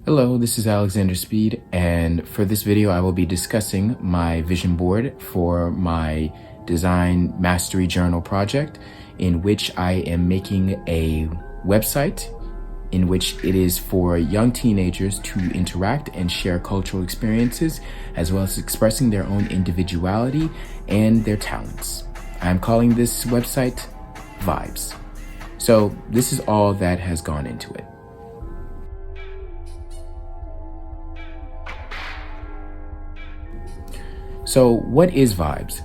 Hello, this is Alexander Speed, and for this video I will be discussing my vision board for my Design Mastery Journal project, in which I am making a website in which it is for young teenagers to interact and share cultural experiences, as well as expressing their own individuality and their talents. I'm calling this website Vibes. So this is all that has gone into it. So what is Vibes?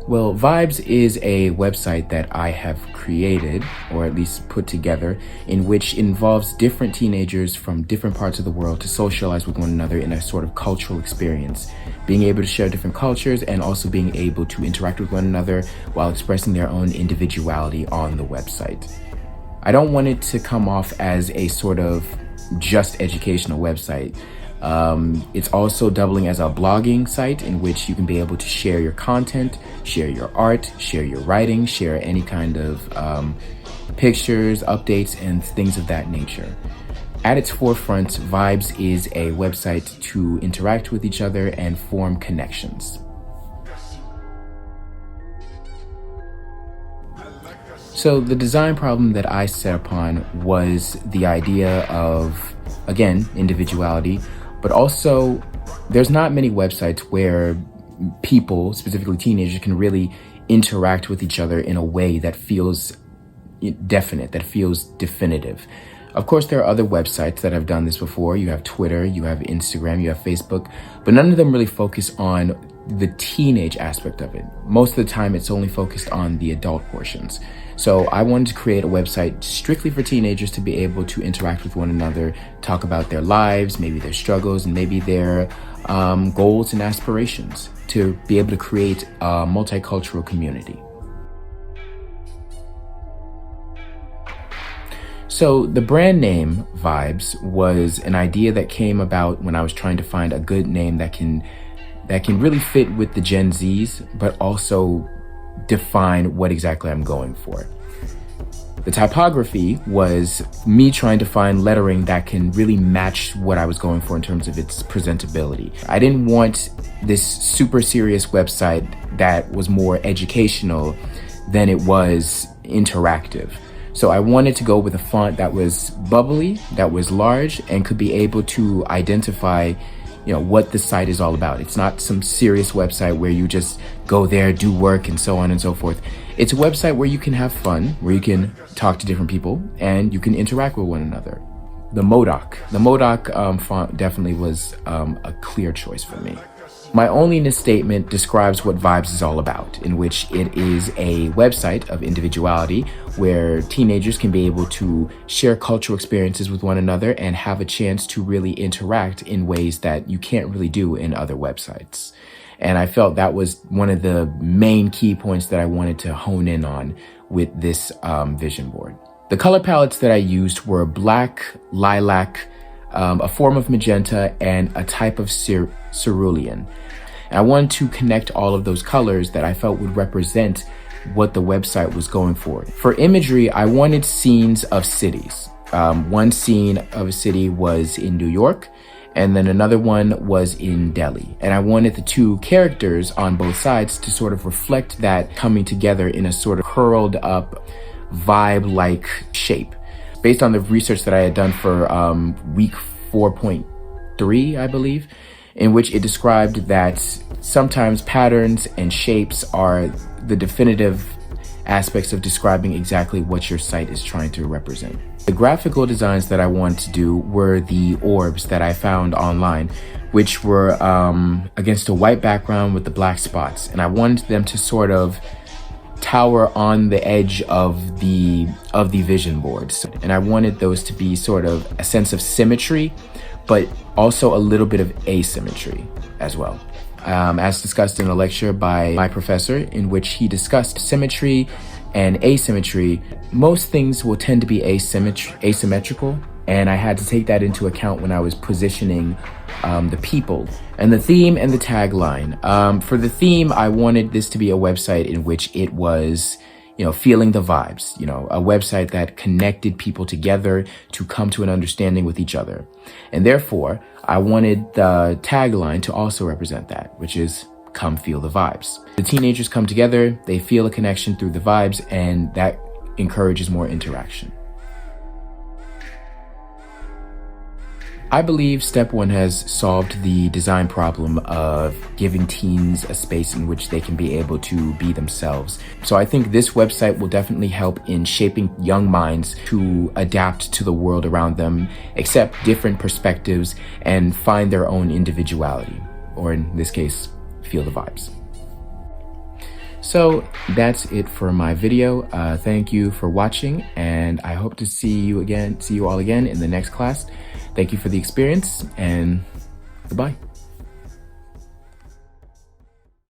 Well, Vibes is a website that I have created, or at least put together, in which involves different teenagers from different parts of the world to socialize with one another in a sort of cultural experience, being able to share different cultures and also being able to interact with one another while expressing their own individuality on the website. I don't want it to come off as a sort of just educational website. It's also doubling as a blogging site in which you can be able to share your content, share your art, share your writing, share any kind of pictures, updates, and things of that nature. At its forefront, Vibes is a website to interact with each other and form connections. So the design problem that I set upon was the idea of, again, individuality, but also there's not many websites where people, specifically teenagers, can really interact with each other in a way that feels definite, that feels definitive. Of course, there are other websites that have done this before. You have Twitter, you have Instagram, you have Facebook, but none of them really focus on the teenage aspect of it. Most of the time, it's only focused on the adult portions. So I wanted to create a website strictly for teenagers to be able to interact with one another, talk about their lives, maybe their struggles, and maybe their goals and aspirations, to be able to create a multicultural community. So the brand name Vibes was an idea that came about when I was trying to find a good name that can really fit with the Gen Zs, but also define what exactly I'm going for. The typography was me trying to find lettering that can really match what I was going for in terms of its presentability. I didn't want this super serious website that was more educational than it was interactive. So I wanted to go with a font that was bubbly, that was large, and could be able to identify what the site is all about. It's not some serious website where you just go there, do work, and so on and so forth. It's a website where you can have fun, where you can talk to different people, and you can interact with one another. The Modoc font definitely was a clear choice for me. My onlyness statement describes what Vibes is all about, in which it is a website of individuality where teenagers can be able to share cultural experiences with one another and have a chance to really interact in ways that you can't really do in other websites. And I felt that was one of the main key points that I wanted to hone in on with this vision board. The color palettes that I used were black, lilac, a form of magenta, and a type of cerulean. And I wanted to connect all of those colors that I felt would represent what the website was going for. For imagery, I wanted scenes of cities. One scene of a city was in New York, and then another one was in Delhi. And I wanted the two characters on both sides to sort of reflect that coming together in a sort of curled up, vibe-like shape. Based on the research that I had done for week 4.3, I believe, in which it described that sometimes patterns and shapes are the definitive aspects of describing exactly what your site is trying to represent. The graphical designs that I wanted to do were the orbs that I found online, which were against a white background with the black spots. And I wanted them to sort of tower on the edge of the vision boards, and I wanted those to be sort of a sense of symmetry, but also a little bit of asymmetry as well. As discussed in a lecture by my professor, in which he discussed symmetry and asymmetry, most things will tend to be asymmetrical, and I had to take that into account when I was positioning the people. And the theme and the tagline. For the theme, I wanted this to be a website in which it was feeling the vibes, a website that connected people together to come to an understanding with each other. And therefore, I wanted the tagline to also represent that, which is come feel the vibes. The teenagers come together, they feel a connection through the vibes, and that encourages more interaction. I believe Step 1 has solved the design problem of giving teens a space in which they can be able to be themselves. So I think this website will definitely help in shaping young minds to adapt to the world around them, accept different perspectives, and find their own individuality, or in this case, feel the vibes. So that's it for my video. Thank you for watching, and I hope to see you all again in the next class. Thank you for the experience, and goodbye.